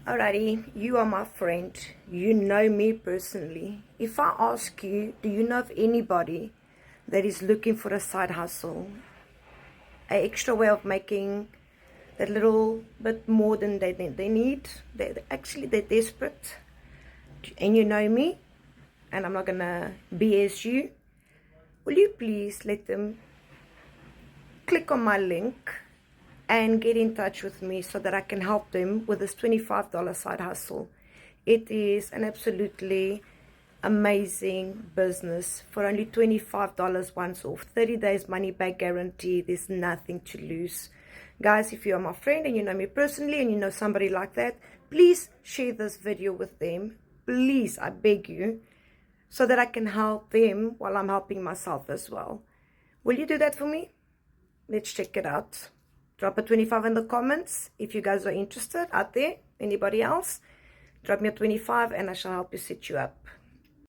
Alrighty, you are my friend. You know me personally. If I ask you, do you know of anybody that is looking for a side hustle? An extra way of making that little bit more than they need. They're desperate. And you know me, and I'm not gonna BS you. Will you please let them click on my link and get in touch with me so that I can help them with this $25 side hustle. It is an absolutely amazing business for only $25 once off. 30 days money back guarantee. There's nothing to lose. Guys, if you are my friend and you know me personally and you know somebody like that, please share this video with them. Please, I beg you, so that I can help them while I'm helping myself as well. Will you do that for me? Let's check it out. Drop a 25 in the comments if you guys are interested out there. Anybody else? Drop me a 25 and I shall help you set you up.